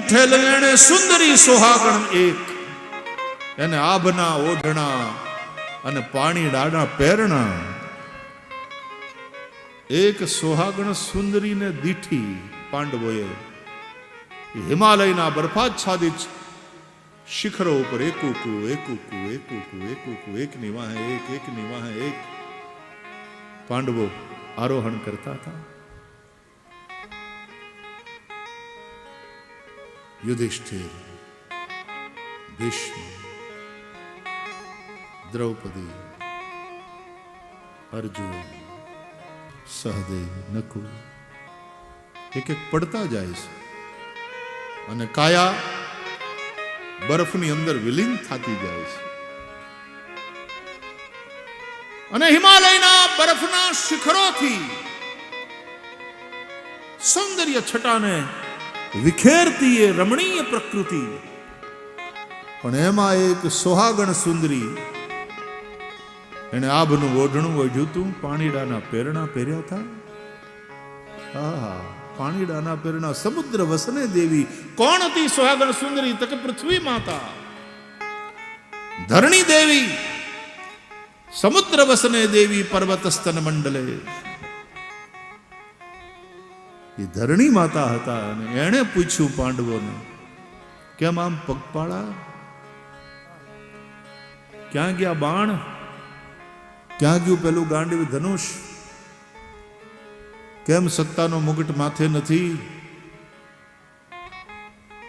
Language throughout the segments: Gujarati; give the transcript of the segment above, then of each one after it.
વિઠ્ઠલ એને સુંદરી સોહાગણ એક, એને આભના ઓઢણા અને પાણી ડાડા પેરણા. એક સોહાગણ સુંદરીને દીઠી પાંડવોએ હિમાલયના બરફાચ્છાદિત શિખરો ઉપર એકુકુ એકુકુ એકુકુ એકુકુ એકની વાહે એક, એકની વાહે એક પાંડવો આરોહણ કરતા હતા. યુધિષ્ઠિર, ભીષ્મ, દ્રૌપદી, અર્જુન, સહદેવ, નકુલ એક એક પડતા જાય છે અને કાયા બરફની અંદર વિલીન થતી જાય છે. અને હિમાલયના બરફના શિખરોથી સૌંદર્ય છટાને વિખેરતી એ રમણીય પ્રકૃતિ, પણ એમાં એક સોહાગણ સુંદરી, એને આભનું ઓઢણું ઓઢ્યું હતું, પાણીડાના પેરણા પહેર્યા હતા. પાણીડાના પેરણા. સમુદ્ર વસને દેવી. કોણ હતી સોહાગણ સુંદરી? તકે પૃથ્વી માતા ધરણી દેવી, સમુદ્ર વસને દેવી, પર્વત સ્તન મંડલે. એ ધરણી માતા હતા. અને એણે પૂછ્યું પાંડવોને, કેમ આમ પગપાળા? ક્યાં ગયા બાણ? ક્યાં ગયું પેલું ગાંડીવ ધનુષ? કેમ સત્તાનો મુગટ માથે નથી?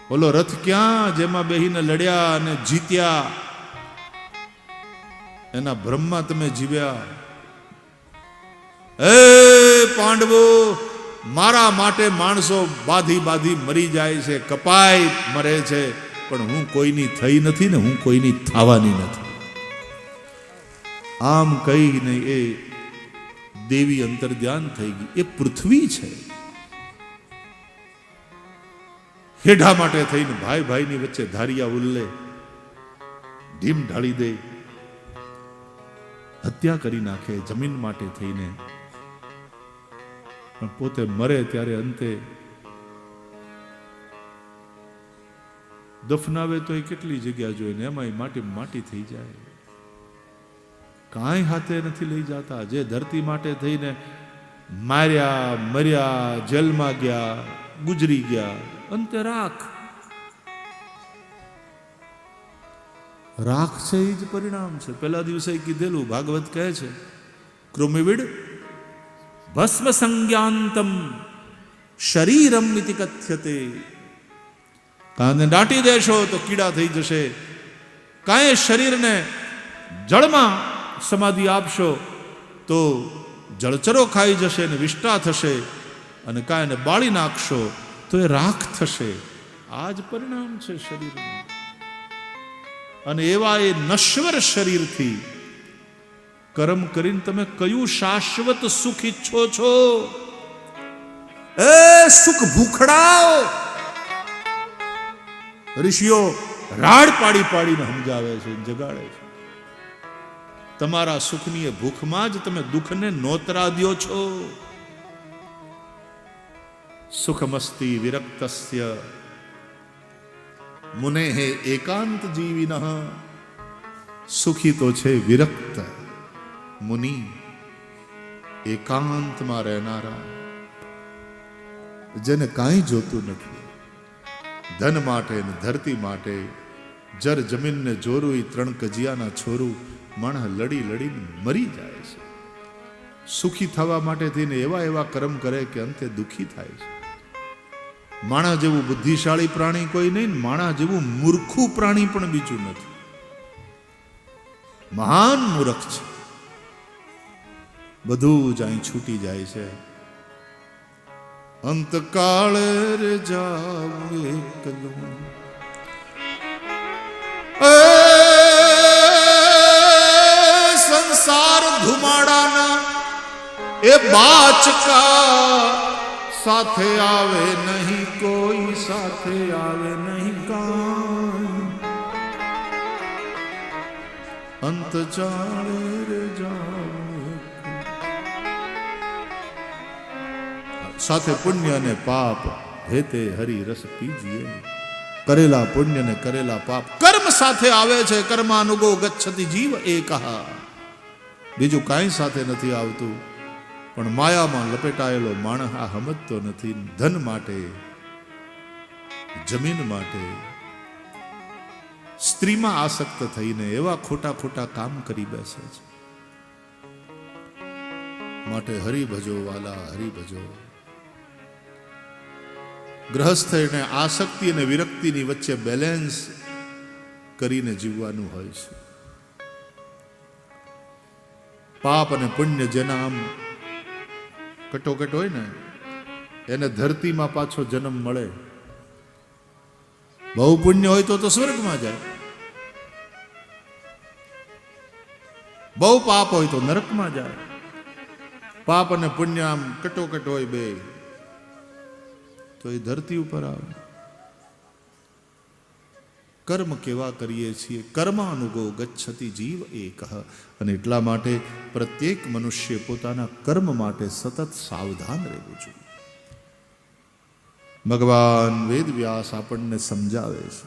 બોલો રથ ક્યાં જેમાં બેહીને લડ્યા અને જીત્યા? એના ભ્રમમાં તમે જીવ્યા. એ પાંડવો, મારા માટે માણસો બાધી બાધી મરી જાય છે, કપાય મરે છે, પણ હું કોઈની થઈ નથી ને હું કોઈની થવાની નથી. આમ કહીને એ દેવી અંતર્ધ્યાન થઈ ગઈ. એ પૃથ્વી છે. હેઠા માટે થઈને ભાઈ ભાઈની વચ્ચે ધારિયા ઉલ્લે ઢીમ ઢાળી દે, હત્યા કરી નાખે જમીન માટે થઈને. પણ પોતે મરે ત્યારે અંતે દફનાવે તો એ કેટલી જગ્યા જોઈને એમાં માટી માટી થઈ જાય. કાંઈ હાથે નથી લઈ જતા. જે ધરતી માટે થઈને માર્યા, મર્યા, જેલમાં ગયા, ગુજરી ગયા, અંતે રાખ. રાખ છે એ જ પરિણામ છે. પહેલા દિવસે કીધેલું, ભાગવત કહે છે, કૃમિવિડ ભસ્મ સંજ્ઞાંતમ શરીરમ ઇતિ કથ્યતે. કાને દાટી દેશો તો કીડા થઈ જશે, કાંઈ શરીરને જળમાં સમાધિ આપશો તો જળચરો ખાઈ જશે ને વિષ્ટા થશે, અને કાંઈને બાળી નાખશો તો એ રાખ થશે. આ જ પરિણામ છે શરીરનું. અને એવા એ નશ્વર શરીરથી કર્મ કરીને તમે કયું શાશ્વત સુખ ઈચ્છો છો? એ સુખ ભૂખડાઓ ઋષિઓ રાડ પાડી પાડીને સમજાવે છે, જગાડે છે. તમારા સુખની એ ભૂખમાં જ તમે દુઃખને નોતરા દ્યો છો. સુખમસ્તિ વિરક્તસ્ય મુનેઃ એકાંત જીવિનઃ. સુખી તો છે વિરક્ત મુનિ, એકાંતમાં રહેનારા, જેને કાંઈ જોતું નથી. ધન માટે ને ધરતી માટે જર જમીનને જોરું, એ ત્રણ કજિયાના છોરું માણસ લડી લડીને મરી જાય છે. સુખી થવા માટે થઈને એવા એવા કર્મ કરે કે અંતે દુઃખી થાય છે. માણસ જેવું બુદ્ધિશાળી પ્રાણી કોઈ નહીં, માણસ જેવું મૂર્ખું પ્રાણી પણ બીજું નથી. મહાન મૂર્ખ છે. બધું જ અહીં છૂટી જાય છે. અંતકાળે રે જાવ એકલું, સંસાર ધુમાડાના એ બાચકા, સાથે આવે નહીં કોઈ, સાથે આવે નહીં કાંઈ. અંત ચાળે રે જાવ, સાથે પુણ્ય અને પાપ હેતે હરિ રસ પીજીએ. કરેલા પુણ્ય ને કરેલા પાપ કર્મ સાથે આવે છે. કર્માનુગો ગચ્છતિ જીવ એકઃ. બીજું કાંઈ સાથે નથી આવતું. પણ માયામાં લપેટાયેલો માણસ આ સમજતો નથી. ધન માટે, જમીન માટે, સ્ત્રીમાં આસક્ત થઈને એવા ખોટા ખોટા કામ કરી બેસે છે. માટે હરિભજો વાલા, હરિભજો. ગ્રહસ્થ એને આસક્તિ અને વિરક્તિની વચ્ચે બેલેન્સ કરીને જીવવાનું હોય છે. પાપ અને પુણ્ય જેના આમ કટોકટ હોય ને એને ધરતીમાં પાછો જન્મ મળે. બહુ પુણ્ય હોય તો સ્વર્ગમાં જાય, બહુ પાપ હોય તો નરકમાં જાય. પાપ અને પુણ્ય આમ કટોકટ હોય બે તો એ ધરતી ઉપર આવે. કર્મ કેવા કરીએ છીએ? કર્માનુગો ગચ્છતિ જીવ એકઃ. અને એટલા માટે પ્રત્યેક મનુષ્ય પોતાના કર્મ માટે સતત સાવધાન રહેવું જોઈએ. ભગવાન વેદ વ્યાસ આપણને સમજાવે છે.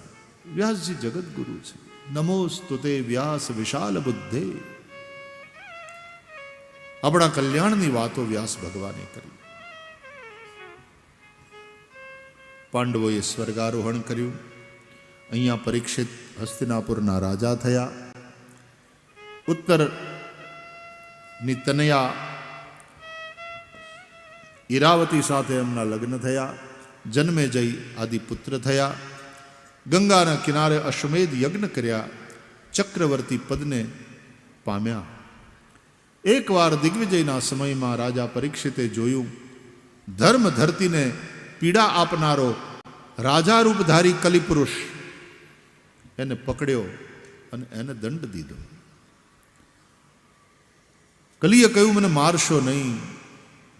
વ્યાસજી જગતગુરુ છે. નમોસ્તુતે વ્યાસ વિશાલ બુદ્ધે. આપણા કલ્યાણની વાતો વ્યાસ ભગવાને કરી. પાંડવોએ સ્વર્ગારોહણ કર્યું. અહીંયા પરીક્ષિત હસ્તિનાપુરના રાજા થયા. ઉત્તરની તનયા ઈરાવતી સાથે એમના લગ્ન થયા. જન્મેજય આદિ પુત્ર થયા. ગંગાના કિનારે અશ્વમેધ યજ્ઞ કર્યા. ચક્રવર્તી પદને પામ્યા. એકવાર દિગ્વિજયના સમયમાં રાજા પરીક્ષિતે જોયું ધર્મ ધરતીને પીડા આપનારો રાજા રૂપધારી કલિપુરુષ એને પકડ્યો અને એને દંડ દીધો. કલીએ કહ્યું મને મારશો નહીં.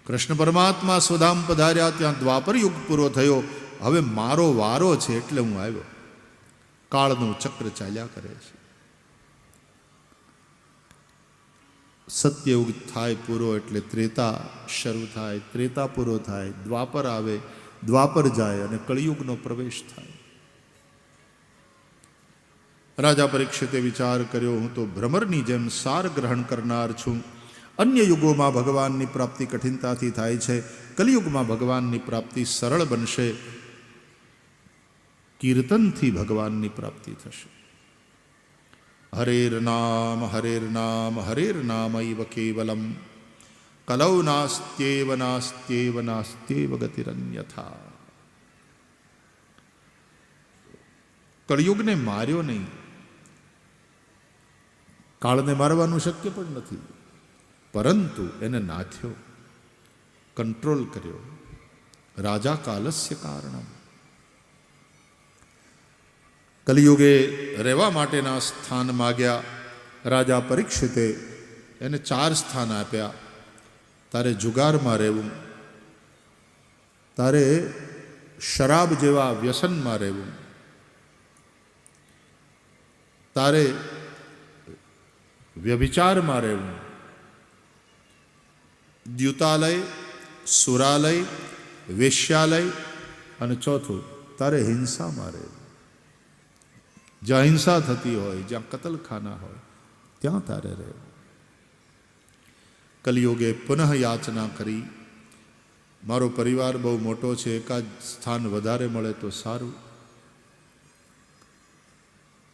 કૃષ્ણ પરમાત્મા સ્વધામ પધાર્યા. ત્યાં દ્વાપર યુગ પૂરો થયો. હવે મારો વારો છે એટલે હું આવ્યો. કાળનું ચક્ર ચાલ્યા કરે છે. સત્યયુગ થાય પૂરો એટલે ત્રેતા શરૂ થાય. ત્રેતા પૂરો થાય, દ્વાપર આવે, દ્વાપર જાય અને કળિયુગનો પ્રવેશ થાય. રાજા પરીક્ષિતે વિચાર કર્યો હું તો ભ્રમરની જેમ સાર ગ્રહણ કરનાર છું. અન્ય યુગોમાં ભગવાનની પ્રાપ્તિ કઠિનતાથી થાય છે. કલિયુગમાં ભગવાનની પ્રાપ્તિ સરળ બનશે. કીર્તનથી ભગવાનની પ્રાપ્તિ થશે. હરેર નામ હરેર નામ હરેર નામૈવ કેવલમ કલૌ નાસ્ત્યેવ નાસ્ત્યેવ નાસ્ત્યેવ ગતિરન્યથા. કળિયુગને માર્યો નહીં. કાળને મારવાનું શક્ય પણ નથી, પરંતુ એને નાથ્યો, કંટ્રોલ કર્યો. રાજા કાલસ્ય કારણમ. કલિયુગે રહેવા માટેના સ્થાન માગ્યા. રાજા પરીક્ષિતે એને 4 સ્થાન આપ્યા. તારે જુગારમાં રહેવું, તારે શરાબ જેવા વ્યસનમાં રહેવું, તારે વ્યભિચારમાં રહેવું, દ્યુતાલય, સુરાલય, વેશ્યાલય અને ચોથું તારે હિંસામાં રહેવું. જ્યાં હિંસા થતી હોય, જ્યાં કતલખાના હોય ત્યાં તારે રહેવું. કલિયુગે પુનઃ યાચના કરી. મારો પરિવાર બહુ મોટો છે, એકાદ સ્થાન વધારે મળે તો સારું.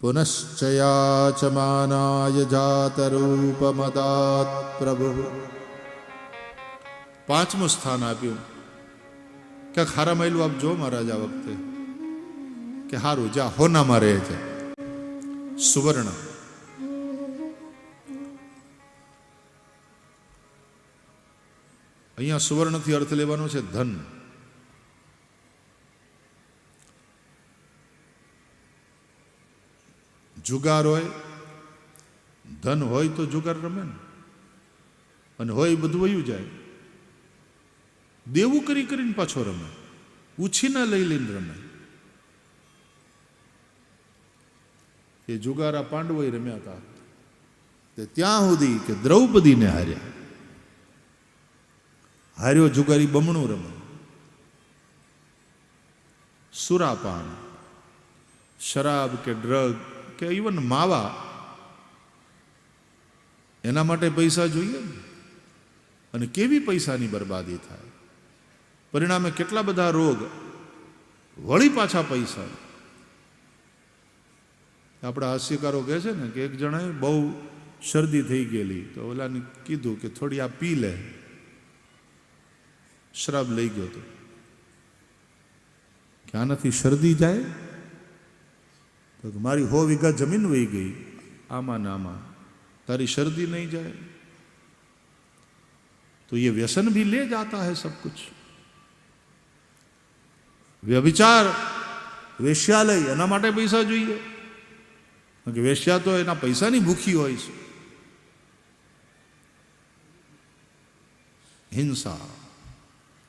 પુનશ્ચયાચમાનાય જાતરૂપમદાત પ્રભુ. 5મું સ્થાન આપ્યું. કે ખારા મહિલું આપ જો મહારાજ આ વખતે કે હારું જા હોનામાં રહે છે. સુવર્ણ. અહીંયા સુવર્ણથી અર્થ લેવાનો છે ધન. જુગાર હોય, ધન હોય તો જુગાર રમે ને, અને હોય બધું વયું જાય. દેવું કરી કરીને પાછો રમે, ઉછીના લઈ લઈને રમે. એ જુગારા પાંડવોએ રમ્યા હતા તે ત્યાં સુધી કે દ્રૌપદીને હાર્યા. હાર્યો જુગારી બમણું રમે. સુરાપાન શરાબ કે ડ્રગ કે ઇવન માવા, એના માટે પૈસા જોઈએ ને. અને કેવી પૈસાની બરબાદી થાય, પરિણામે કેટલા બધા રોગ, વળી પાછા પૈસા. આપણા હાસ્યકારો કહે છે ને કે એક જણાએ બહુ શરદી થઈ ગયેલી તો ઓલાને કીધું કે થોડી આ પી લે. શરાબ લઈ ગયો તો કે આનાથી શરદી જાય? તો મારી 100 વીઘા જમીન વહી ગઈ આમાં ને આમાં, તારી શરદી नहीं जाए? तो ये व्यसन भी ले जाता है सब कुछ. व्यभिचार, વેશ્યાલય, એના માટે પૈસા જોઈએ. કે વેશ્યા તો એના પૈસાની ભૂખી હોય છે. હિંસા,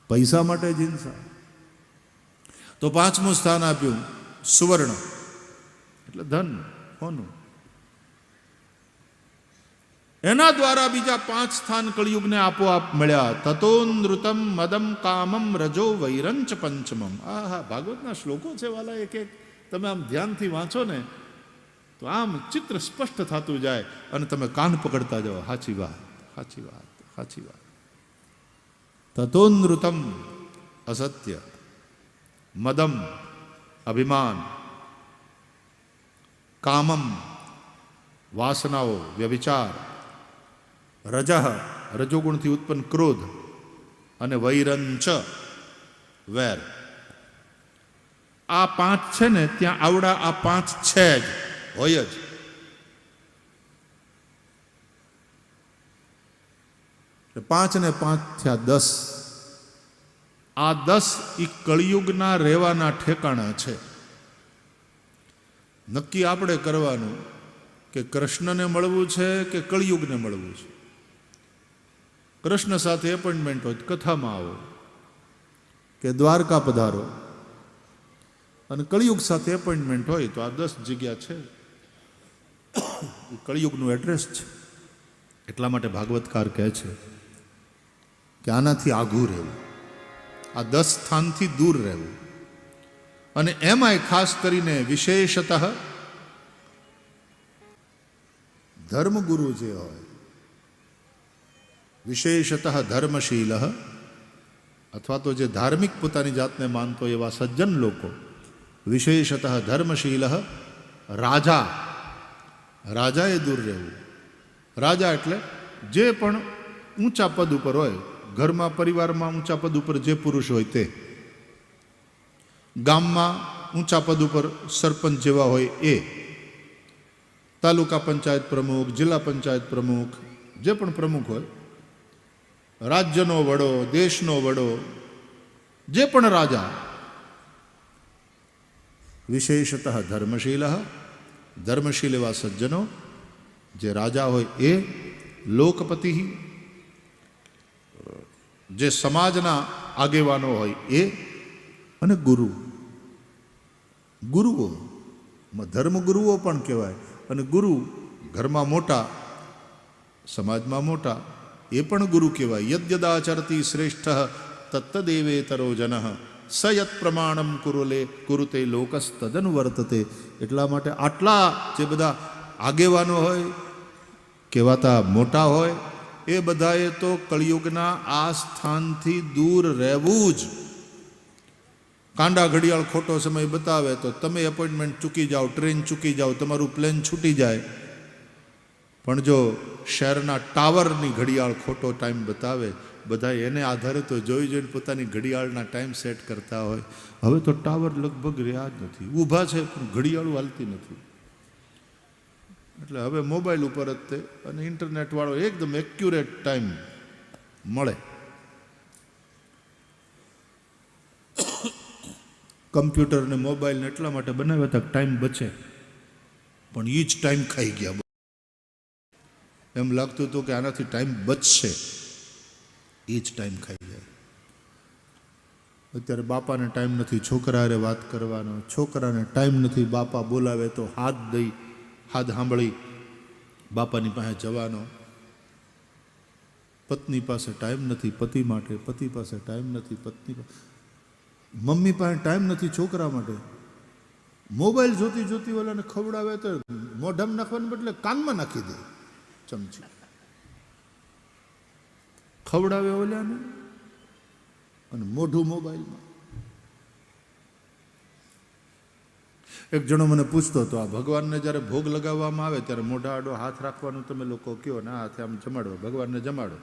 પૈસા માટે જ હિંસા. તો 5મું સ્થાન આપ્યું સુવર્ણ, એટલે ધન, હોનું. એના દ્વારા બીજા 5 સ્થાન કળિયુગને આપોઆપ મળ્યા. તતોનૃતમ મદમ કામમ રજો વૈરંચ પંચમમ. આહા, ભાગવતના શ્લોકો છે વાલા, એક એક તમે આમ ધ્યાનથી વાંચો ને તો આમ ચિત્ર સ્પષ્ટ થતું જાય અને તમે કાન પકડતા જાઓ. સાચી વાત, સાચી વાત, સાચી વાત. તતોનૃતમ અસત્ય, મદમ અભિમાન, કામમ વાસનાઓ વ્યભિચાર, રજ રજોગુણથી ઉત્પન્ન ક્રોધ, અને વૈરંચ વેર. આ 5 છે ને ત્યાં આવડા આ 5 છે જ, હોય જ. એટલે 5 ને 5 થયા 10. આ 10 એ કળિયુગના રહેવાના ઠેકાણા છે. નક્કી આપણે કરવાનું કે કૃષ્ણને મળવું છે કે કળિયુગને મળવું છે. કૃષ્ણ સાથે એપોઇન્ટમેન્ટ હોય કથામાં આવો કે દ્વારકા પધારો, અને કળિયુગ સાથે એપોઇન્ટમેન્ટ હોય તો આ 10 જગ્યા છે, કળિયુગનું એડ્રેસ છે. એટલા માટે ભાગવતકાર કહે છે કે આનાથી આઘું રહેવું, આ 10 સ્થાનથી દૂર રહેવું. અને એમાંય ખાસ કરીને વિશેષતઃ ધર્મગુરુ જે હોય, વિશેષતઃ ધર્મશીલ, અથવા તો જે ધાર્મિક પોતાની જાતને માનતો એવા સજ્જન લોકો, વિશેષતઃ ધર્મશીલ, રાજા, રાજાએ દૂર રહેવું. રાજા એટલે જે પણ ઊંચા પદ ઉપર હોય, ઘરમાં પરિવારમાં ઊંચા પદ ઉપર જે પુરુષ હોય તે, ગામમાં ઊંચા પદ ઉપર સરપંચ જેવા હોય એ, તાલુકા પંચાયત પ્રમુખ, જિલ્લા પંચાયત પ્રમુખ, જે પણ પ્રમુખ હોય, રાજ્યનો વડો, દેશનો વડો, જે પણ રાજા, વિશેષતઃ ધર્મશીલ, ધર્મશીલ એવા સજ્જનો, જે રાજા હોય એ, લોકપતિ, જે સમાજના આગેવાનો હોય એ, અને ગુરુ. ગુરુઓ ધર્મગુરુઓ પણ કહેવાય. અને ગુરુ ઘરમાં મોટા, સમાજમાં મોટા, એ પણ ગુરુ કહેવાય. યદ્યદાચરતી શ્રેષ્ઠ તત્તદેવેતરો જનઃ સ યત પ્રમાણમ કુરુતે લોકસ્તદનુ વર્તતે. એટલા માટે આટલા જે બધા આગેવાનો હોય, કહેવાતા મોટા હોય, એ બધાએ તો કળિયુગના આ સ્થાનથી દૂર રહેવું જ. કાંડા ઘડિયાળ ખોટો સમય બતાવે તો તમે એપોઇન્ટમેન્ટ ચૂકી જાઓ, ટ્રેન ચૂકી જાઓ, તમારું પ્લેન છૂટી જાય. પણ જો શહેરના ટાવરની ઘડિયાળ ખોટો ટાઈમ બતાવે, બધા એને આધારે તો જોઈ જોઈને પોતાની ઘડિયાળના ટાઈમ સેટ કરતા હોય. હવે તો ટાવર લગભગ રહ્યા જ નથી, ઊભા છે પણ ઘડિયાળું હાલતી નથી. એટલે હવે મોબાઈલ ઉપર જ તે અને ઇન્ટરનેટવાળો એકદમ એક્યુરેટ ટાઈમ મળે. કમ્પ્યુટર ને મોબાઈલને એટલા માટે બનાવ્યા હતા ટાઈમ બચે, પણ એ જ ટાઈમ ખાઈ ગયા. એમ લાગતું હતું કે આનાથી ટાઈમ બચશે, એ જ ટાઈમ ખાઈ જાય. અત્યારે બાપાને ટાઈમ નથી છોકરા હારે વાત કરવાનો, છોકરાને ટાઈમ નથી બાપા બોલાવે તો હાથ દઈ, હાથ સાંભળી બાપાની પાસે જવાનો. પત્ની પાસે ટાઈમ નથી પતિ માટે, પતિ પાસે ટાઈમ નથી પત્ની પાસે, મમ્મી પાસે ટાઈમ નથી છોકરા માટે, મોબાઈલ જોતી જોતી ઓલાને ખવડાવે તો મોઢામાં નાખવાને બદલે કાનમાં નાખી દે ચમચી. ખવડાવે ઓલાને અને મોઢું મોબાઈલમાં. એક જણો મને પૂછતો હતો, આ ભગવાનને જ્યારે ભોગ લગાવવામાં આવે ત્યારે મોઢા આડો હાથ રાખવાનું તમે લોકો કયો ને, આ હાથે આમ જમાડો, ભગવાનને જમાડો,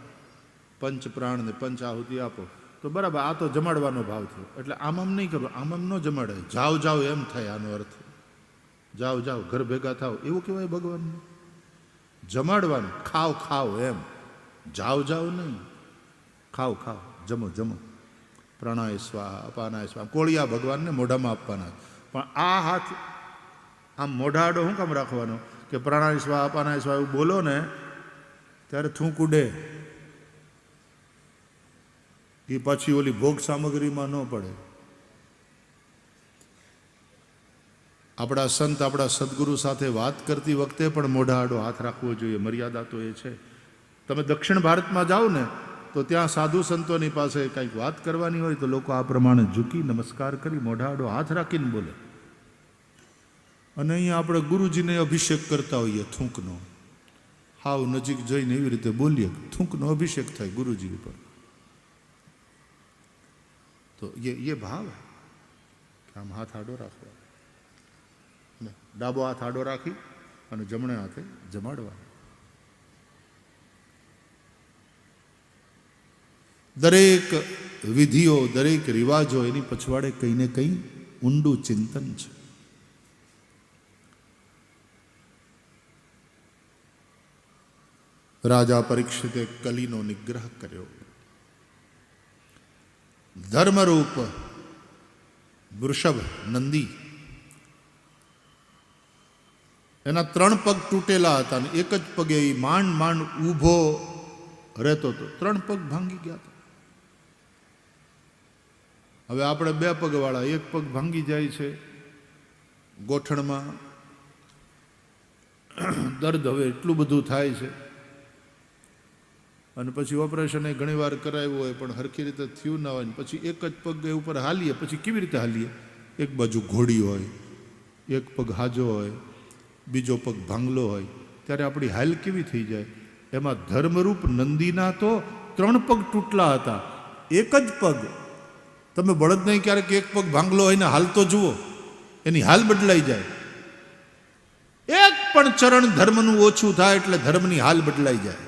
પંચ પ્રાણ ને પંચ આહુતિ આપો, તો બરાબર આ તો જમાડવાનો ભાવ થયો. એટલે આમ નહીં કરો, આમ ન જમાડે, જાઓ જાઓ એમ થાય. આનો અર્થ જાઓ જાઓ, ઘર ભેગા થાવ એવું કહેવાય ભગવાનને. જમાડવાનું, ખાવ ખાવ એમ, જાઓ જાઓ નહીં, ખાવ ખાવ, જમો જમો. પ્રાણાય સ્વાહા અપાનાય સ્વાહા, કોળિયા ભગવાનને મોઢામાં આપવાના. પણ આ હાથ આમ મોઢા આડો શું કામ રાખવાનો કે પ્રાણાય સ્વાહા અપાનાય સ્વાહા એવું બોલો ને ત્યારે થૂંક ઉડે, એ પછી ઓલી ભોગ સામગ્રીમાં ન પડે. આપણા સંત આપણા સદગુરુ સાથે વાત કરતી વખતે પણ મોઢા આડો હાથ રાખવો જોઈએ, મર્યાદા તો એ છે. તમે દક્ષિણ ભારતમાં જાઓ ને તો ત્યાં સાધુ સંતોની પાસે કંઈક વાત કરવાની હોય તો લોકો આ પ્રમાણે ઝૂકી નમસ્કાર કરી મોઢા આડો હાથ રાખીને બોલે. અને અહીંયા આપણે ગુરુજીને અભિષેક કરતા હોઈએ થૂંકનો, હાવ નજીક જઈને એવી રીતે બોલીએ, થૂંકનો અભિષેક થાય ગુરુજી ઉપર. તો ये भाव है कि આમ હાથ આડો રાખવા, ડાબો હાથ આડો રાખી અને જમણે હાથે જમાડવા. દરેક વિધિઓ, દરેક રિવાજો એની પછવાડે કંઈ ને કંઈ ઊંડું ચિંતન છે. રાજા પરીક્ષિતે કલીનો નિગ્રહ કર્યો. ધર્મરૂપ વૃષભ નંદી, એના 3 પગ તૂટેલા હતા અને એક જ પગે એ માંડ માંડ ઊભો રહેતો હતો. 3 પગ ભાંગી ગયા હતા. હવે આપણે 2 પગવાળા, 1 પગ ભાંગી જાય છે ગોઠણમાં, દર્દ હવે એટલું બધું થાય છે, અને પછી ઓપરેશન એ ઘણી વાર કરાવ્યું હોય પણ સરખી રીતે થયું ના હોય, પછી એક જ પગ ઉપર હાલીએ, પછી કેવી રીતે હાલીએ? એક બાજુ ઘોડી હોય, એક પગ હાજો હોય, બીજો પગ ભાંગલો હોય, ત્યારે આપણી હાલ કેવી થઈ જાય? એમાં ધર્મરૂપ નંદીના તો 3 પગ તૂટલા હતા, એક જ પગ. તમે બળદ નહીં ક્યારેક એક પગ ભાંગલો હોય ને હાલ તો જુઓ, એની હાલ બદલાઈ જાય. એક પણ ચરણ ધર્મનું ઓછું થાય એટલે ધર્મની હાલ બદલાઈ જાય.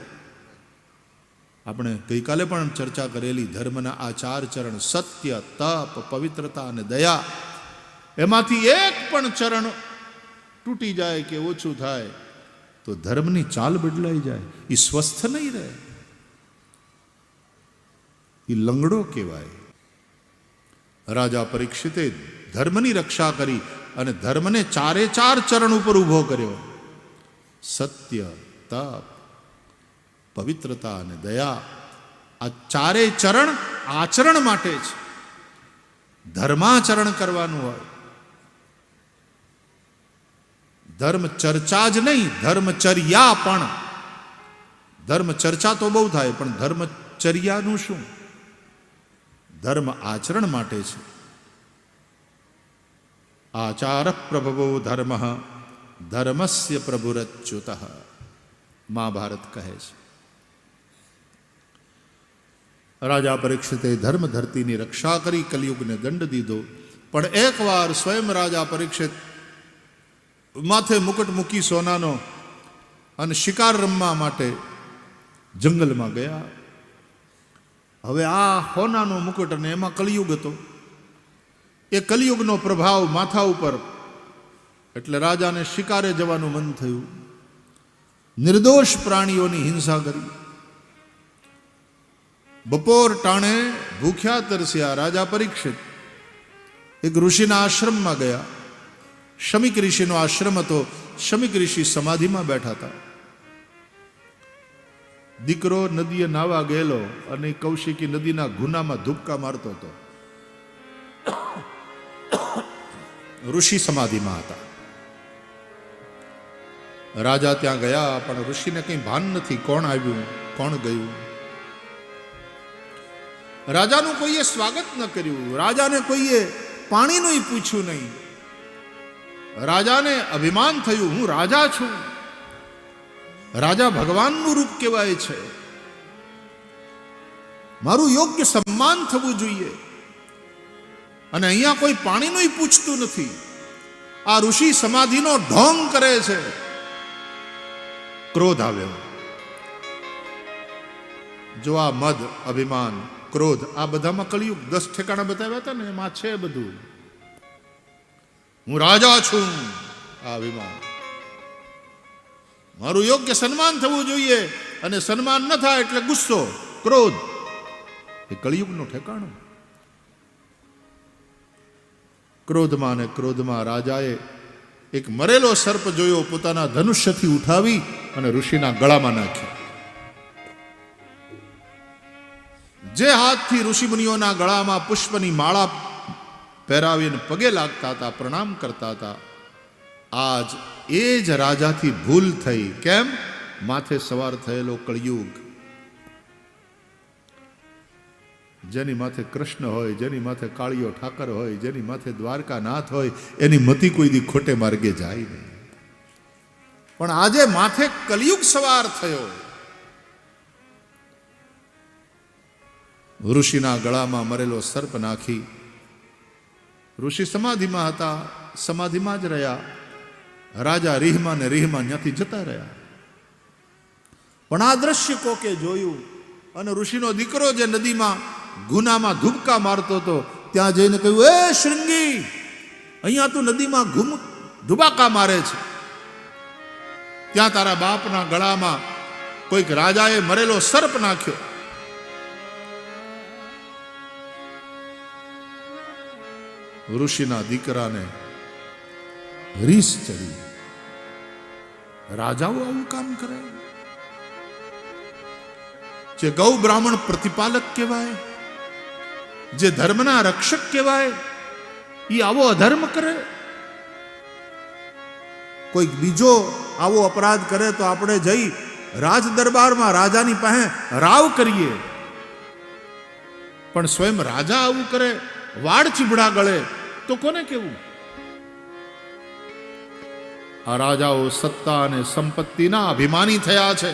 આપણે ગઈકાલે પણ ચર્ચા કરેલી ધર્મના આ 4 ચરણ, સત્ય, તપ, પવિત્રતા અને દયા, એમાંથી એક પણ ચરણ તૂટી જાય કે ઓછું થાય તો ધર્મની ચાલ બદલાઈ જાય. એ સ્વસ્થ નહીં રહે, એ લંગડો કહેવાય. રાજા પરીક્ષિતે ધર્મની રક્ષા કરી અને ધર્મને 4 ચરણ ઉપર ઊભો કર્યો. સત્ય, તપ, પવિત્રતા અને દયા, આ 4 ચરણ આચરણ માટે છે. ધર્માચરણ કરવાનું હોય. ધર્મ ચર્ચા જ નહીં, ધર્મચર્યા પણ. ધર્મ ચર્ચા તો બહુ થાય, પણ ધર્મચર્યાનું શું? ધર્મ આચરણ માટે છે. આચાર પ્રભવો ધર્મ ધર્મસ્ય પ્રભુરચ્યુત, મહાભારત કહે છે. રાજા પરીક્ષિતે ધર્મ ધરતીની રક્ષા કરી, કલિયુગને દંડ દીધો. પણ એકવાર સ્વયં રાજા પરીક્ષિત માથે મુકટ મૂકી સોનાનો અને શિકાર રમવા માટે જંગલમાં ગયા. હવે આ સોનાનો મુકટ અને એમાં કલિયુગ હતો, એ કલિયુગનો પ્રભાવ માથા ઉપર, એટલે રાજાને શિકારે જવાનું મન થયું. નિર્દોષ પ્રાણીઓની હિંસા કરી. બપોર ટાણે ભૂખ્યા તરસ્યા રાજા પરીક્ષિત એક ઋષિના આશ્રમમાં ગયા. શમિક ઋષિનો આશ્રમ હતો. શમિક ઋષિ સમાધિમાં બેઠા હતા. દીકરો નદીએ નાવા ગયેલો અને કૌશિકી નદીના ગુનામાં ધુબકા મારતો હતો. ઋષિ સમાધિમાં હતા. રાજા ત્યાં ગયા, પણ ઋષિને કંઈ ભાન નથી કોણ આવ્યું કોણ ગયું. રાજાનું કોઈએ સ્વાગત ન કર્યું, રાજાને કોઈએ પાણીનું પૂછ્યું નહીં. રાજાને અભિમાન થયું, હું રાજા છું. રાજા ભગવાનનું રૂપ કહેવાય છે, મારું યોગ્ય સન્માન થવું જોઈએ. અને અહીંયા કોઈ પાણીનું પૂછતું નથી. આ ઋષિ સમાધિનો ઢોંગ કરે છે. ક્રોધ આવ્યો. જો આ મદ, અભિમાન, ક્રોધ, આ બધામાં કળિયુગ 10 ઠેકાણા બતાવ્યા હતા ને, એમાં છે બધું. હું રાજા છું, આ અભિમાન. મારું યોગ્ય સન્માન થવું જોઈએ, અને સન્માન ન થાય એટલે ગુસ્સો, ક્રોધ. એ કળિયુગનું ઠેકાણું. ક્રોધમાં ને ક્રોધમાં રાજાએ એક મરેલો સર્પ જોયો, પોતાના ધનુષ્યથી ઉઠાવી અને ઋષિના ગળામાં નાખ્યો. જે હાથથી ઋષિમુનિઓના ગળામાં પુષ્પની માળા પહેરાવીને પગે લાગતા હતા, પ્રણામ કરતા હતા, આજ એ જ રાજાથી ભૂલ થઈ. કેમ? માથે સવાર થયેલો કળિયુગ. જેની માથે કૃષ્ણ હોય, જેની માથે કાળિયો ઠાકર હોય, જેની માથે દ્વારકાનાથ હોય, એની મતિ કોઈ દી ખોટે માર્ગે જાય નહીં. પણ આજે માથે કલિયુગ સવાર થયો. ઋષિના ગળામાં મરેલો સર્પ નાખી. ઋષિ સમાધિમાં હતા, સમાધિમાં જ રહ્યા. રાજા રીહમાં ને રીહમાં ત્યાંથી જતા રહ્યા. પણ આ દ્રશ્ય કોકે જોયું, અને ઋષિનો દીકરો જે નદીમાં ગુનામાં ધુબકા મારતો હતો, ત્યાં જઈને કહ્યું, એ શૃંગી, અહીંયા તું નદીમાં ધુબાકા મારે છે. ત્યાં તારા બાપના ગળામાં કોઈક રાજાએ મરેલો સર્પ નાખ્યો. ઋષિના દીકરાને રીસ ચડી. રાજાઓ આવું કામ કરે? જે ગૌ બ્રાહ્મણ પ્રતિપાલક કહેવાય, જે ધર્મના રક્ષક કહેવાય, એ આવો અધર્મ કરે? કોઈક બીજો આવો અપરાધ કરે તો આપણે જઈ રાજ દરબારમાં રાજાની પાસે રાવ કરીએ. પણ સ્વયં રાજા આવું કરે, વાડ ચીબડા ગળે, તો કોને કેવું? આ રાજાઓ સત્તા અને સંપત્તિના અભિમાની થયા છે.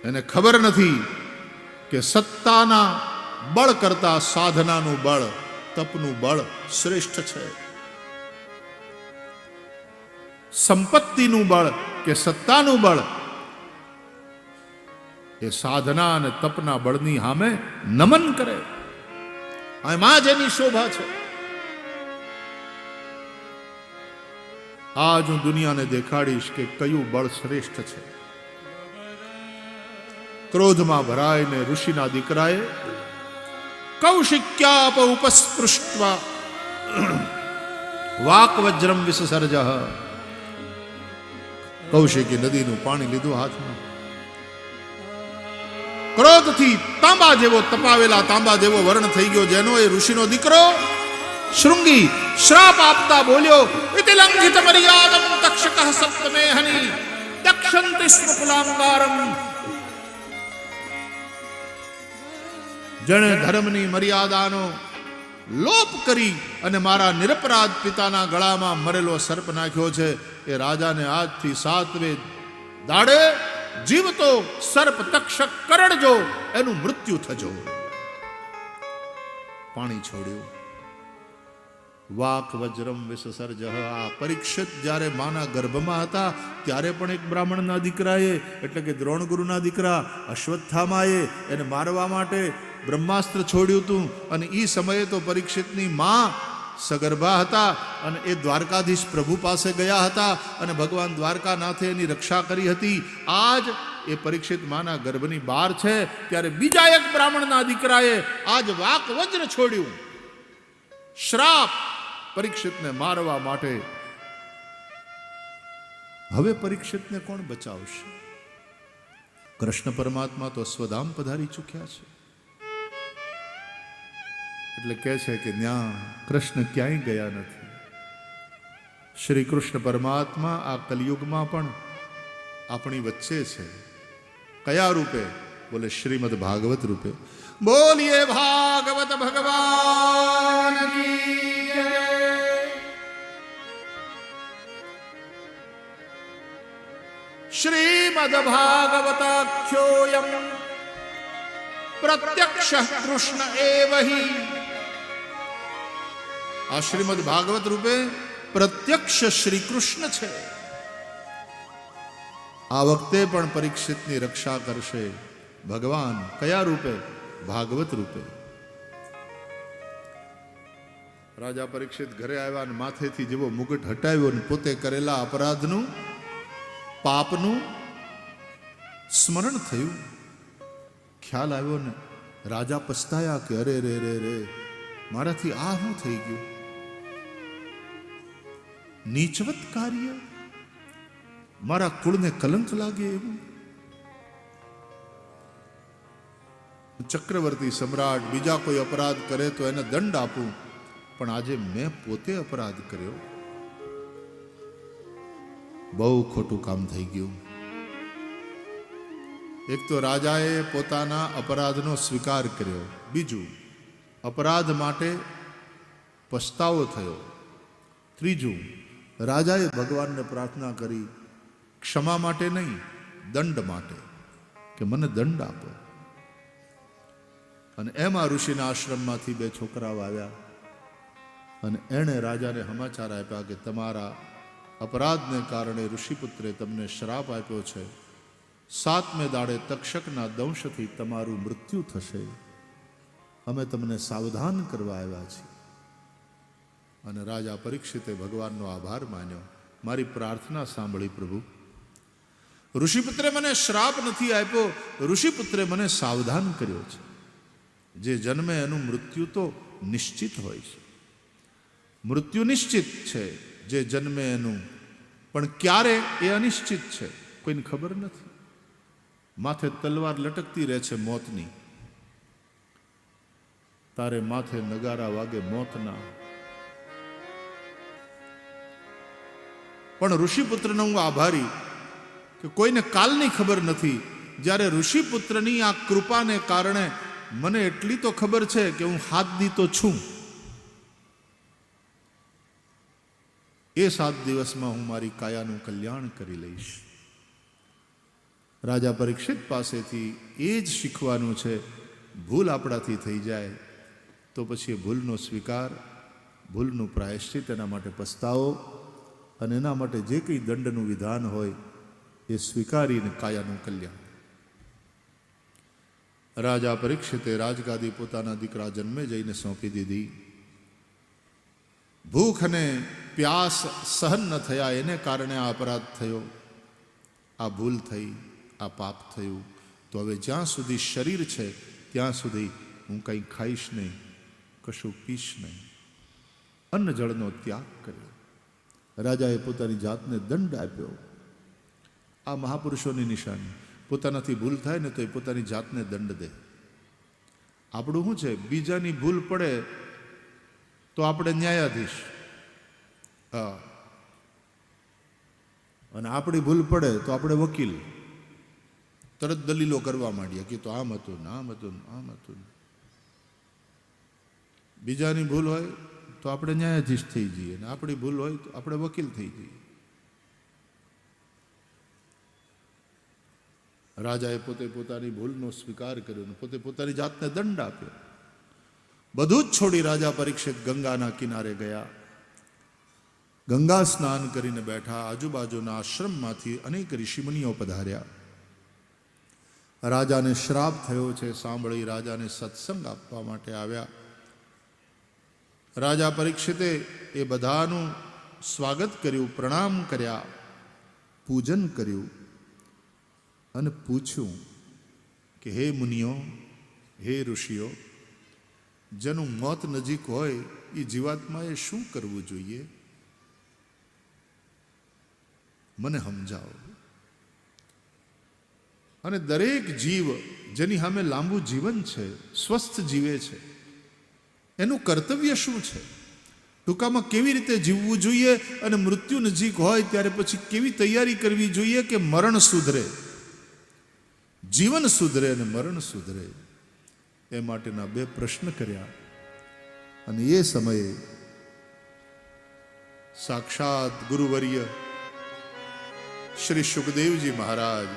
એને ખબર નથી કે સત્તાના બળ કરતા સાધનાનું બળ, તપનું બળ શ્રેષ્ઠ છે. સંપત્તિનું બળ કે સત્તાનું બળ એ સાધના અને તપના બળની સામે નમન કરે. એમાં જ એની શોભા છે. આજ હું દુનિયાને દેખાડીશ કે કયું બળ શ્રેષ્ઠ છે. ક્રોધમાં ભરાઈને ઋષિના દીકરાએ કૌશિક્યાપ ઉપસ્પૃષ્ટવા વાક વજ્રમ વિસસર્જ. કૌશિકી નદીનું પાણી લીધું હાથમાં. ક્રોધથી તાંબા જેવો તપાવેલા તાંબા જેવો વર્ણ થઈ ગયો, જેનો એ ઋષિનો દીકરો શૃંગી શ્રાપ આપતા બોલ્યો, ઇતિ લંઘિત મર્યાદમ તક્ષકઃ સપ્તમેહની દક્ષંતિ સ્મકુલાંગારમ. જેણે ધર્મની મર્યાદાનો લોપ કરી અને મારા નિરપરાધ પિતાના ગળામાં મરેલો સર્પ નાખ્યો છે, એ રાજાને આજથી 7મે દાડે જીવતો સર્પ તક્ષક કરડજો, એનું મૃત્યુ થજો. પાણી છોડ્યું. વાક વજ્રમ વિસસર્જ. આ પરીક્ષિત જ્યારે માના ગર્ભમાં હતા ત્યારે પણ એક બ્રાહ્મણના દીકરાએ, એટલે કે દ્રોણગુરુના દીકરા અશ્વત્થામાએ એને મારવા માટે બ્રહ્માસ્ત્ર છોડ્યું હતું. અને એ સમયે તો પરીક્ષિતની માં સગર્ભા હતા, અને એ દ્વારકાધીશ પ્રભુ પાસે ગયા હતા, અને ભગવાન દ્વારકાનાથે એની રક્ષા કરી હતી. આજ એ પરીક્ષિત માના ગર્ભની બહાર છે, ત્યારે બીજા એક બ્રાહ્મણના દીકરાએ આજ વાક વજ્ર છોડ્યું. શ્રાપ પરીક્ષિતને મારવા માટે. હવે પરીક્ષિતને કોણ બચાવશે? કૃષ્ણ પરમાત્મા તો સ્વધામ પધારી ચૂક્યા છે. એટલે કહે છે કે ત્યાં કૃષ્ણ ક્યાંય ગયા નથી. શ્રી કૃષ્ણ પરમાત્મા આ કલિયુગમાં પણ આપણી વચ્ચે છે. કયા રૂપે? બોલે શ્રીમદ ભાગવત રૂપે. બોલીએ ભાગવત ભગવાન કી શ્રીમદ ભાગવતાખ્યોયમ પ્રત્યક્ષ કૃષ્ણ એવ હિ. આ શ્રીમદ ભાગવત રૂપે પ્રત્યક્ષ શ્રી કૃષ્ણ છે. આ વખતે પણ પરીક્ષિતની રક્ષા કરશે ભગવાન. કયા રૂપે? ભાગવત રૂપે. રાજા પરીક્ષિત ઘરે આવ્યા અને માથેથી જેવો મુગટ હટાવ્યો ને પોતે કરેલા અપરાધનું, પાપનું સ્મરણ થયું. ખ્યાલ આવ્યો ને રાજા પછતાયા કે અરે રે રે રે, મારાથી આ શું થઈ ગયું? નીચવત કાર્ય, મારા કુળને કલંક લાગે એવું. ચક્રવર્તી સમ્રાટ બીજા કોઈ અપરાધ કરે તો એને દંડ આપું, પણ આજે મેં પોતે અપરાધ કર્યો, બહુ ખોટું કામ થઈ ગયું. એક તો રાજાએ પોતાના અપરાધનો સ્વીકાર કર્યો, બીજું અપરાધ માટે પસ્તાવો થયો, ત્રીજું રાજાએ ભગવાનને પ્રાર્થના કરી ક્ષમા માટે નહીં, દંડ માટે, કે મને દંડ આપો. અને એમાં ઋષિના આશ્રમમાંથી બે છોકરાઓ આવ્યા અને એણે રાજાને સમાચાર આપ્યા કે તમારા અપરાધને કારણે ઋષિપુત્રે તમને શ્રાપ આપ્યો છે. 7મે દાડે તક્ષકના દંશથી તમારું મૃત્યુ થશે. અમે તમને સાવધાન કરવા આવ્યા છીએ. અને રાજા પરીક્ષિતે ભગવાનનો આભાર માન્યો. મારી પ્રાર્થના સાંભળી પ્રભુ. ઋષિપુત્રે મને શ્રાપ નથી આપ્યો, ઋષિપુત્રે મને સાવધાન કર્યો છે. જે જન્મે એનું મૃત્યુ તો નિશ્ચિત હોય છે. મૃત્યુ નિશ્ચિત છે જે જન્મે એનું, પણ ક્યારે એ અનિશ્ચિત છે, કોઈને ખબર નથી. માથે તલવાર લટકતી રહે છે મોતની. તારે માથે નગારા વાગે મોતના. પણ ઋષિપુત્રનો હું આભારી કે કોઈને કાલની ખબર નથી. જ્યારે ઋષિપુત્રની આ કૃપાને કારણે મને એટલી તો ખબર છે કે હું હાથદી તો છું. એ 7 દિવસમાં હું મારી કાયાનું કલ્યાણ કરી લઈશ. રાજા પરીક્ષિત પાસેથી એ જ શીખવાનું છે. ભૂલ આપણાથી થઈ જાય તો પછી એ ભૂલનો સ્વીકાર, ભૂલનું પ્રાયશ્ચિત, એના માટે પસ્તાવો અને એના માટે જે કંઈ દંડનું વિધાન હોય એ સ્વીકારીને કાયાનું કલ્યાણ. રાજા પરીક્ષિતે રાજગાદી પોતાના દીકરા જન્મે જઈને સોંપી દીધી. ભૂખ અને પ્યાસ સહન ન થયા એને કારણે આ અપરાધ થયો, આ ભૂલ થઈ, આ પાપ થયું. તો હવે જ્યાં સુધી શરીર છે ત્યાં સુધી હું કંઈ ખાઈશ નહીં, કશું પીશ નહીં. અન્ન જળનો ત્યાગ કર્યો. રાજાએ પોતાની જાતને દંડ આપ્યો. આ મહાપુરુષોની નિશાની. પોતાનાથી ભૂલ થાય ને તો એ પોતાની જાતને દંડ દે. આપણું શું છે, બીજાની ભૂલ પડે તો આપણે ન્યાયાધીશ, હા, અને આપણી ભૂલ પડે તો આપણે વકીલ. તરત દલીલો કરવા માંડીએ કે તો આમ હતું ને આમ હતું ને આમ હતું. બીજાની ભૂલ હોય તો આપણે ન્યાયાધીશ થઈ જઈએ, અને આપણી ભૂલ હોય તો આપણે વકીલ થઈ જઈએ. રાજાએ પોતે પોતાની ભૂલનો સ્વીકાર કર્યો અને પોતે પોતાની જાતને દંડ આપ્યો. બધું જ છોડી રાજા પરીક્ષિત ગંગાના કિનારે ગયા. ગંગા સ્નાન કરીને બેઠા. આજુબાજુના આશ્રમમાંથી અનેક ઋષિમુનિઓ પધાર્યા. રાજાને શ્રાપ થયો છે સાંભળી રાજાને સત્સંગ આપવા માટે આવ્યા. રાજા પરીક્ષિતે એ બધાનું સ્વાગત કર્યું, પ્રણામ કર્યા, પૂજન કર્યું અને પૂછ્યું કે હે મુનિઓ, હે ઋષિઓ, જેનું મોત નજીક હોય એ જીવાત્માએ શું કરવું જોઈએ? મને સમજાવો. અને દરેક જીવ જેની સામે લાંબુ જીવન છે, સ્વસ્થ જીવે છે, એનું કર્તવ્ય શું છે? ટૂંકામાં કેવી રીતે જીવવું જોઈએ અને મૃત્યુ નજીક હોય ત્યારે પછી કેવી તૈયારી કરવી જોઈએ કે મરણ સુધરે, જીવન સુધરે અને મરણ સુધરે? એ માટેના 2 પ્રશ્ન કર્યા. અને એ સમયે સાક્ષાત ગુરુવર્ય શ્રી સુખદેવજી મહારાજ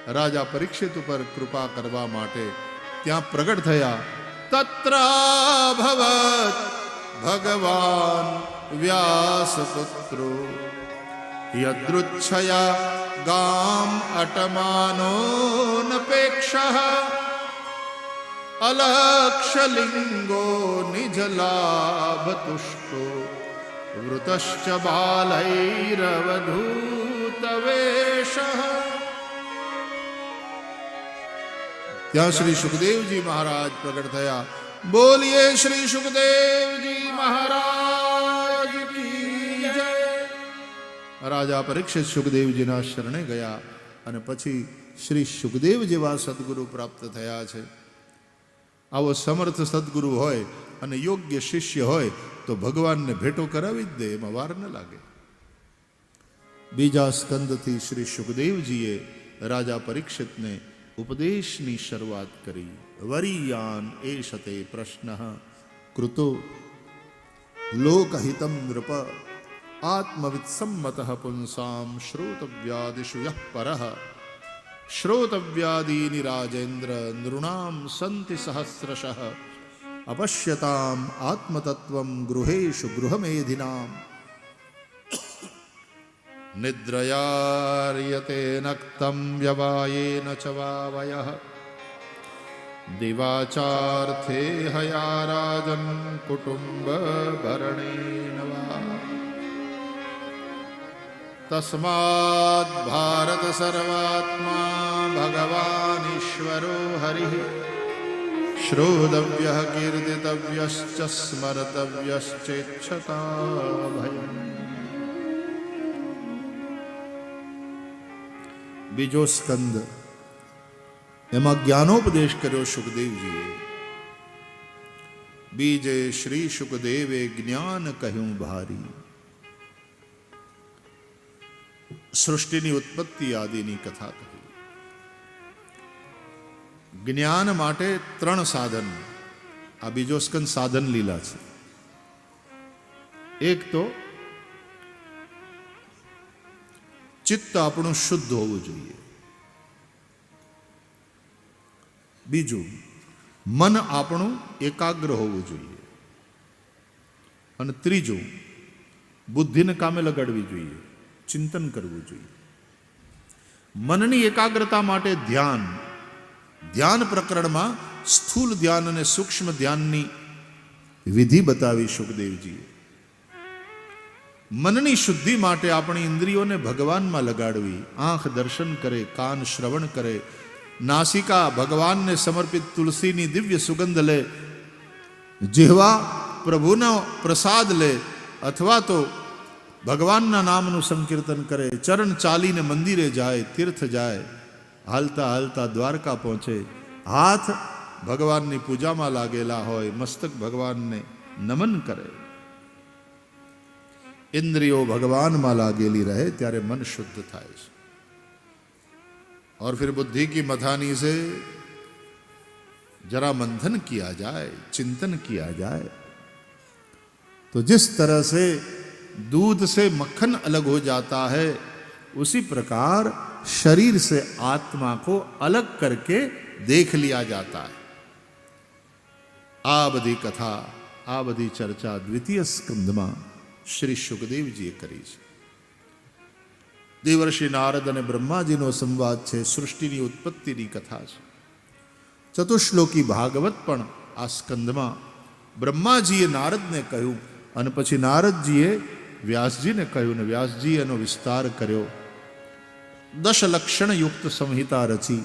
રાજા પરીક્ષિત ઉપર કૃપા કરવા માટે ત્યાં પ્રગટ થયા. તત્ર ભવત ભગવાન વ્યાસપુત્રો યદૃચ્છયા ગામ અટમાનો નપેક્ષઃ અલક્ષલિંગો નિજલાભ તુષ્ટો વૃતશ્ચ બાલૈરવધૂત વેશઃ. ત્યાં શ્રી સુખદેવજી મહારાજ પ્રગટ થયા. બોલીએ શ્રી સુખદેવજી મહારાજ કી જય. રાજા પરીક્ષિત સુખદેવજીના શરણે ગયા અને પછી શ્રી સુખદેવ જેવા સદગુરુ પ્રાપ્ત થયા છે. આવો સમર્થ સદગુરુ હોય અને યોગ્ય શિષ્ય હોય તો ભગવાનને ભેટો કરાવી જ દે, એમાં વાર ન લાગે. બીજા સ્કંદથી શ્રી સુખદેવજીએ રાજા પરીક્ષિતને ઉપદેશની શરૂઆત કરી. વરીયાન એષતે પ્રશ્ન કૃતો લોકહિતમ નૃપ આત્મવિત્સમ્મતઃ પુંસામ શ્રોતવ્યાદિષુ યઃ પરઃ શ્રોતવ્યાદીનિ રાજેન્દ્ર નૃણામ સંતિ સહસ્રશઃ અપશ્યતામ આત્મતત્વમ ગૃહેષુ ગૃહમેધિનામ નિદ્રયાર્યતે નક્તમ વ્યવાયેન ચ વાવયઃ દિવાચાર્થે હયા રાજન કુટુંબ ભરણેન વા. તસ્માદ્ ભારત સર્વાત્મા ભગવાન ઈશ્વરો હરિ શ્રોતવ્યઃ કીર્તિતવ્યશ્ચ સ્મર્તવ્યશ્ચેચ્છતા ભયં. બીજો સ્કંદ, એમાં જ્ઞાનોપદેશ કર્યો સુખદેવજીએ. બીજે શ્રી સુખદેવે જ્ઞાન કહ્યું ભારી. સૃષ્ટિની ઉત્પત્તિ આદિની કથા કહી. જ્ઞાન માટે 3 સાધન. આ બીજો સ્કંદ સાધન લીલા છે. એક તો ચિત્ત આપણું શુદ્ધ હોવું જોઈએ. બીજું, મન આપણું એકાગ્ર હોવું જોઈએ. અને ત્રીજું, બુદ્ધિને કામે લગાડવી જોઈએ, ચિંતન કરવું જોઈએ. મનની એકાગ્રતા માટે ધ્યાન. ધ્યાન પ્રકરણમાં સ્થૂલ ધ્યાન અને સૂક્ષ્મ ધ્યાનની વિધિ બતાવી સુખદેવજીએ. મનની શુદ્ધિ માટે આપણી ઇન્દ્રિયોને ભગવાનમાં લગાડવી. આંખ દર્શન કરે, કાન શ્રવણ કરે, નાસિકા ભગવાનને સમર્પિત તુલસીની દિવ્ય સુગંધ લે, જીહવા પ્રભુનો પ્રસાદ લે, અથવા તો ભગવાનના નામનું સંકીર્તન કરે, ચરણ ચાલીને મંદિરે જાય, તીર્થ જાય, હાલતા હાલતા દ્વારકા પહોંચે, હાથ ભગવાનની પૂજામાં લાગેલા હોય, મસ્તક ભગવાનને નમન કરે. इंद्रियों भगवान में लागेली रहे त्यारे मन शुद्ध थाय छे. और फिर बुद्धि की मथानी से जरा मंथन किया जाए, चिंतन किया जाए, तो जिस तरह से दूध से मक्खन अलग हो जाता है, उसी प्रकार शरीर से आत्मा को अलग करके देख लिया जाता है. आ बधी कथा, आ बधी चर्चा द्वितीय स्कंद में श्री सुखदेवजीए करी છે. દેવર્ષિ નારદ અને બ્રહ્માજીનો સંવાદ છે. સૃષ્ટિની ઉત્પત્તિની કથા છે. ચતુશ્લોકી ભાગવત પણ આ સ્કંદમાં બ્રહ્માજીએ નારદને કહ્યું અને પછી નારદજીએ વ્યાસજીને કહ્યું ને વ્યાસજીએ એનો વિસ્તાર કર્યો. 10 લક્ષણ યુક્ત સંહિતા રચી